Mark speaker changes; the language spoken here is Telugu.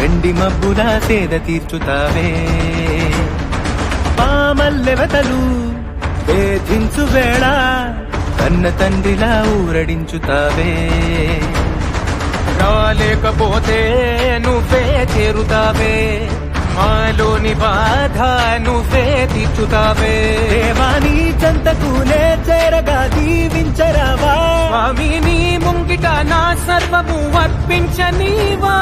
Speaker 1: ఎండి మబ్బులా సేద తీర్చుతావే పామల్లెవతలు వేధించు వేళ కన్న తండ్రిలా ఊరడించుతావే రాలేకపోతే నువ్వే చేరుతావే మాలోని బాధ నువ్వే తీర్చుతావే దేవాని చెంతకునే చేరగా దీవించరావా స్వామి నీ ముంగిట నా సర్వము అర్పించనీవా